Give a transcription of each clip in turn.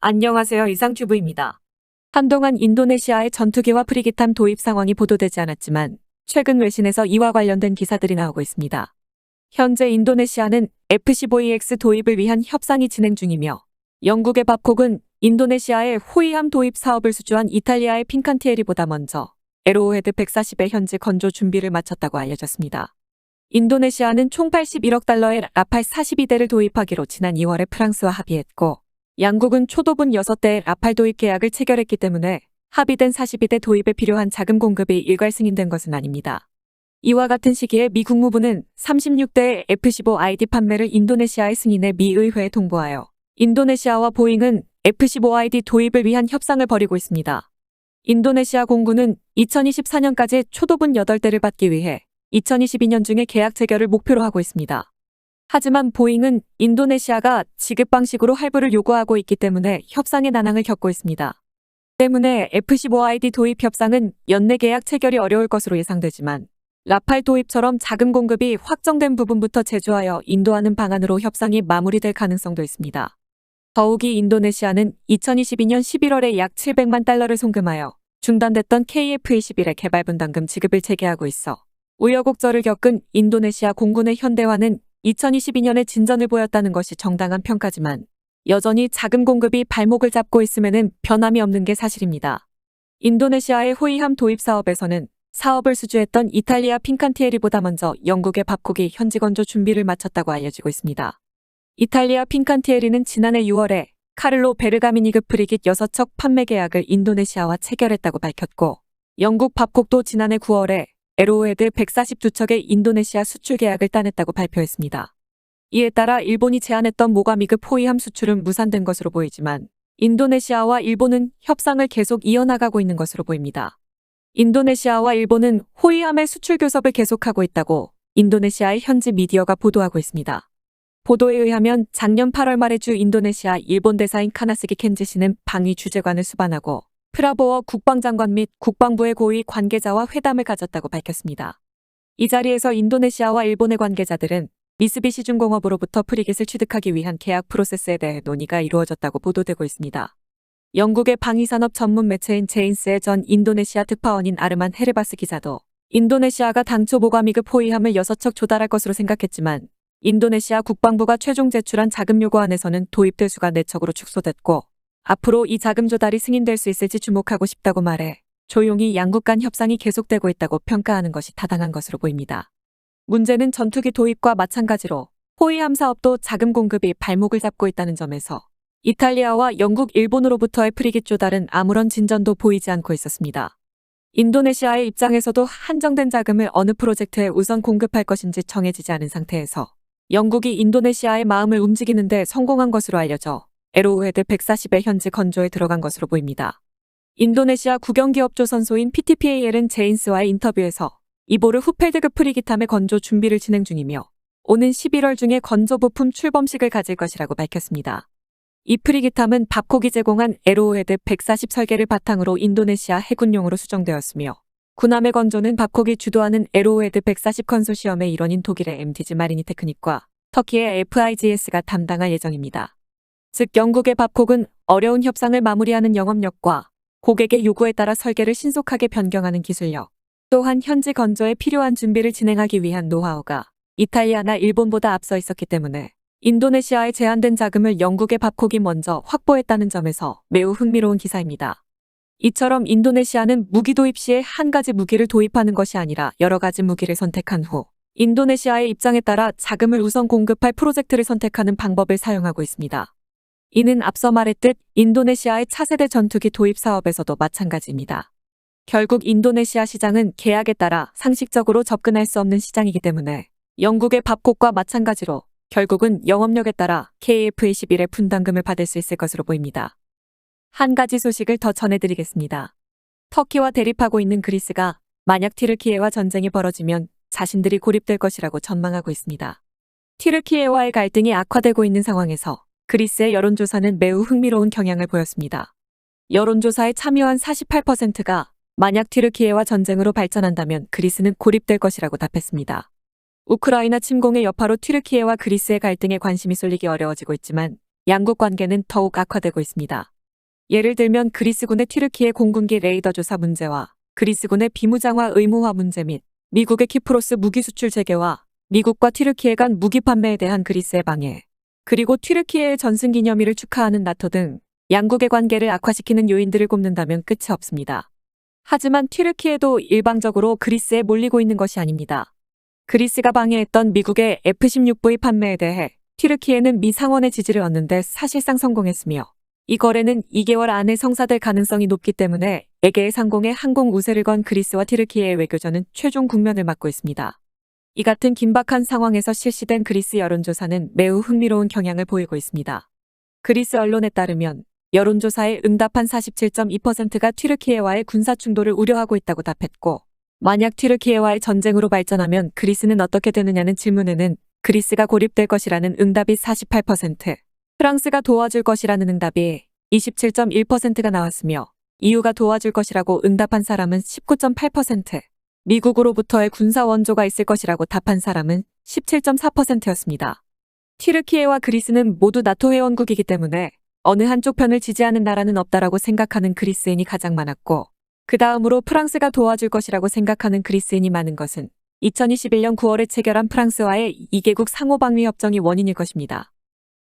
안녕하세요. 이상튜브입니다. 한동안 인도네시아의 전투기와 프리기탐 도입 상황이 보도되지 않았지만 최근 외신에서 이와 관련된 기사들이 나오고 있습니다. 현재 인도네시아는 F-15EX 도입을 위한 협상이 진행 중이며 영국의 밥콕은 인도네시아의 호위함 도입 사업을 수주한 이탈리아의 핀칸티에리보다 먼저 에로헤드 140의 현지 건조 준비를 마쳤다고 알려졌습니다. 인도네시아는 총 81억 달러의 라팔 42대를 도입하기로 지난 2월에 프랑스와 합의했고 양국은 초도분 6대의 라팔 도입 계약을 체결했기 때문에 합의된 42대 도입에 필요한 자금 공급이 일괄 승인된 것은 아닙니다. 이와 같은 시기에 미 국무부는 36대의 F-15ID 판매를 인도네시아에 승인해 미 의회에 통보하여 인도네시아와 보잉은 F-15ID 도입을 위한 협상을 벌이고 있습니다. 인도네시아 공군은 2024년까지 초도분 8대를 받기 위해 2022년 중에 계약 체결을 목표로 하고 있습니다. 하지만 보잉은 인도네시아가 지급 방식으로 할부를 요구하고 있기 때문에 협상의 난항을 겪고 있습니다. 때문에 F-15ID 도입 협상은 연내 계약 체결이 어려울 것으로 예상되지만 라팔 도입처럼 자금 공급이 확정된 부분부터 제조하여 인도하는 방안으로 협상이 마무리될 가능성도 있습니다. 더욱이 인도네시아는 2022년 11월에 약 700만 달러를 송금하여 중단됐던 KF-21의 개발 분담금 지급을 재개하고 있어 우여곡절을 겪은 인도네시아 공군의 현대화는 2022년에 진전을 보였다는 것이 정당한 평가지만 여전히 자금 공급이 발목을 잡고 있음에는 변함이 없는 게 사실입니다. 인도네시아의 호위함 도입 사업에서는 사업을 수주했던 이탈리아 핀칸티에리보다 먼저 영국의 밥콕이 현지 건조 준비를 마쳤다고 알려지고 있습니다. 이탈리아 핀칸티에리는 지난해 6월에 카를로 베르가미니급 프리깃 6척 판매 계약을 인도네시아와 체결했다고 밝혔고 영국 밥콕도 지난해 9월에 에로헤드 142척의 인도네시아 수출 계약을 따냈다고 발표했습니다. 이에 따라 일본이 제안했던 모가미급 호위함 수출은 무산된 것으로 보이지만 인도네시아와 일본은 협상을 계속 이어나가고 있는 것으로 보입니다. 인도네시아와 일본은 호위함의 수출 교섭을 계속하고 있다고 인도네시아의 현지 미디어가 보도하고 있습니다. 보도에 의하면 작년 8월 말에 주 인도네시아 일본 대사인 카나스기 켄지 씨는 방위 주재관을 수반하고 프라보어 국방장관 및 국방부의 고위 관계자와 회담을 가졌다고 밝혔습니다. 이 자리에서 인도네시아와 일본의 관계자들은 미쓰비시중공업으로부터 프리깃을 취득하기 위한 계약 프로세스에 대해 논의가 이루어졌다고 보도되고 있습니다. 영국의 방위산업 전문 매체인 제인스의 전 인도네시아 특파원인 아르만 헤르바스 기자도 인도네시아가 당초 모가미급 호위함을 6척 조달할 것으로 생각했지만 인도네시아 국방부가 최종 제출한 자금 요구안에서는 도입될 수가 4척으로 축소됐고 앞으로 이 자금 조달이 승인될 수 있을지 주목하고 싶다고 말해 조용히 양국 간 협상이 계속되고 있다고 평가하는 것이 타당한 것으로 보입니다. 문제는 전투기 도입과 마찬가지로 호위함 사업도 자금 공급이 발목을 잡고 있다는 점에서 이탈리아와 영국, 일본으로부터의 프리깃 조달은 아무런 진전도 보이지 않고 있었습니다. 인도네시아의 입장에서도 한정된 자금을 어느 프로젝트에 우선 공급할 것인지 정해지지 않은 상태에서 영국이 인도네시아의 마음을 움직이는 데 성공한 것으로 알려져 에로헤드 140의 현지 건조에 들어간 것으로 보입니다. 인도네시아 국영기업 조선소인 PTPAL은 제인스와의 인터뷰에서 이보르 후펠드급 프리기탐의 건조 준비를 진행 중이며 오는 11월 중에 건조 부품 출범식을 가질 것이라고 밝혔습니다. 이 프리기탐은 밥콕이 제공한 에로헤드 140 설계를 바탕으로 인도네시아 해군용으로 수정되었으며 군함의 건조는 밥콕이 주도하는 에로헤드 140 컨소시엄의 일원인 독일의 MTG 마리니 테크닉과 터키의 FIGS가 담당할 예정입니다. 즉 영국의 밥콕은 어려운 협상을 마무리하는 영업력과 고객의 요구에 따라 설계를 신속하게 변경하는 기술력, 또한 현지 건조에 필요한 준비를 진행하기 위한 노하우가 이탈리아나 일본보다 앞서 있었기 때문에 인도네시아에 제한된 자금을 영국의 밥콕이 먼저 확보했다는 점에서 매우 흥미로운 기사입니다. 이처럼 인도네시아는 무기 도입 시에 한 가지 무기를 도입하는 것이 아니라 여러 가지 무기를 선택한 후 인도네시아의 입장에 따라 자금을 우선 공급할 프로젝트를 선택하는 방법을 사용하고 있습니다. 이는 앞서 말했듯 인도네시아의 차세대 전투기 도입 사업에서도 마찬가지입니다. 결국 인도네시아 시장은 계약에 따라 상식적으로 접근할 수 없는 시장이기 때문에 영국의 밥콕과 마찬가지로 결국은 영업력에 따라 KF-21의 분담금을 받을 수 있을 것으로 보입니다. 한 가지 소식을 더 전해드리겠습니다. 터키와 대립하고 있는 그리스가 만약 티르키예와 전쟁이 벌어지면 자신들이 고립될 것이라고 전망하고 있습니다. 티르키예와의 갈등이 악화되고 있는 상황에서 그리스의 여론조사는 매우 흥미로운 경향을 보였습니다. 여론조사에 참여한 48%가 만약 티르키예와 전쟁으로 발전한다면 그리스는 고립될 것이라고 답했습니다. 우크라이나 침공의 여파로 튀르키예와 그리스의 갈등에 관심이 쏠리기 어려워지고 있지만 양국 관계는 더욱 악화되고 있습니다. 예를 들면 그리스군의 튀르키예 공군기 레이더 조사 문제와 그리스군의 비무장화 의무화 문제 및 미국의 키프로스 무기 수출 재개와 미국과 튀르키예 간 무기 판매에 대한 그리스의 방해, 그리고 튀르키예의 전승기념일을 축하하는 나토 등 양국의 관계를 악화시키는 요인들을 꼽는다면 끝이 없습니다. 하지만 튀르키예도 일방적으로 그리스에 몰리고 있는 것이 아닙니다. 그리스가 방해했던 미국의 F-16V 판매에 대해 튀르키예는 미 상원의 지지를 얻는데 사실상 성공했으며 이 거래는 2개월 안에 성사될 가능성이 높기 때문에 에게해 상공에 항공 우세를 건 그리스와 튀르키예의 외교전은 최종 국면을 맞고 있습니다. 이 같은 긴박한 상황에서 실시된 그리스 여론조사는 매우 흥미로운 경향을 보이고 있습니다. 그리스 언론에 따르면 여론조사에 응답한 47.2%가 튀르키예와의 군사 충돌을 우려하고 있다고 답했고, 만약 튀르키예와의 전쟁으로 발전하면 그리스는 어떻게 되느냐는 질문에는 그리스가 고립될 것이라는 응답이 48%, 프랑스가 도와줄 것이라는 응답이 27.1%가 나왔으며 EU가 도와줄 것이라고 응답한 사람은 19.8%, 미국으로부터의 군사 원조가 있을 것이라고 답한 사람은 17.4%였습니다. 튀르키예와 그리스는 모두 나토 회원국이기 때문에 어느 한쪽 편을 지지하는 나라는 없다라고 생각하는 그리스인이 가장 많았고, 그 다음으로 프랑스가 도와줄 것이라고 생각하는 그리스인이 많은 것은 2021년 9월에 체결한 프랑스와의 2개국 상호방위협정이 원인일 것입니다.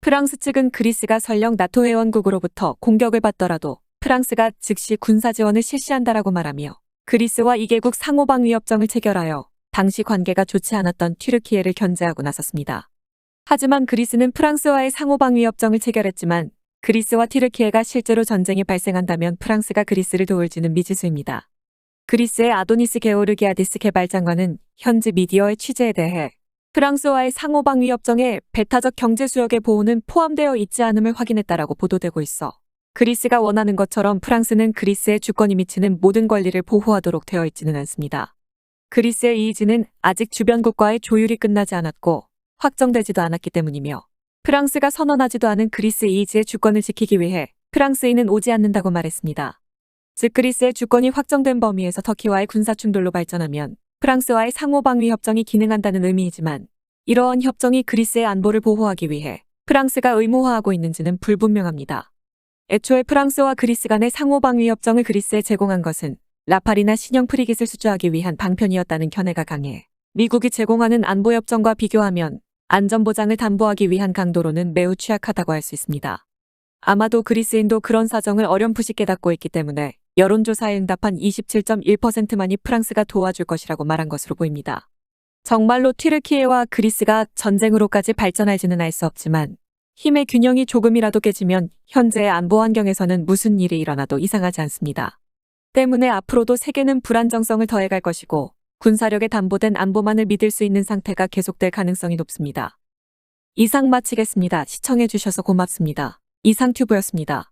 프랑스 측은 그리스가 설령 나토 회원국으로부터 공격을 받더라도 프랑스가 즉시 군사 지원을 실시한다라고 말하며 그리스와 2개국 상호방위협정을 체결하여 당시 관계가 좋지 않았던 튀르키예를 견제하고 나섰습니다. 하지만 그리스는 프랑스와의 상호방위협정을 체결했지만 그리스와 튀르키예가 실제로 전쟁이 발생한다면 프랑스가 그리스를 도울지는 미지수입니다. 그리스의 아도니스 게오르기아디스 개발장관은 현지 미디어의 취재에 대해 프랑스와의 상호방위협정에 배타적 경제수역의 보호는 포함되어 있지 않음을 확인했다라고 보도되고 있어 그리스가 원하는 것처럼 프랑스는 그리스의 주권이 미치는 모든 권리를 보호하도록 되어 있지는 않습니다. 그리스의 이의지는 아직 주변국과의 조율이 끝나지 않았고 확정되지도 않았기 때문이며 프랑스가 선언하지도 않은 그리스 이의지의 주권을 지키기 위해 프랑스인은 오지 않는다고 말했습니다. 즉 그리스의 주권이 확정된 범위에서 터키와의 군사충돌로 발전하면 프랑스와의 상호방위 협정이 기능한다는 의미이지만 이러한 협정이 그리스의 안보를 보호하기 위해 프랑스가 의무화하고 있는지는 불분명합니다. 애초에 프랑스와 그리스 간의 상호방위 협정을 그리스에 제공한 것은 라팔이나 신형 프리깃을 수주하기 위한 방편이었다는 견해가 강해 미국이 제공하는 안보협정과 비교하면 안전보장을 담보하기 위한 강도로는 매우 취약하다고 할 수 있습니다. 아마도 그리스인도 그런 사정을 어렴풋이 깨닫고 있기 때문에 여론조사에 응답한 27.1%만이 프랑스가 도와줄 것이라고 말한 것으로 보입니다. 정말로 튀르키예와 그리스가 전쟁으로까지 발전할지는 알 수 없지만 힘의 균형이 조금이라도 깨지면 현재의 안보 환경에서는 무슨 일이 일어나도 이상하지 않습니다. 때문에 앞으로도 세계는 불안정성을 더해갈 것이고 군사력에 담보된 안보만을 믿을 수 있는 상태가 계속될 가능성이 높습니다. 이상 마치겠습니다. 시청해주셔서 고맙습니다. 이상튜브였습니다.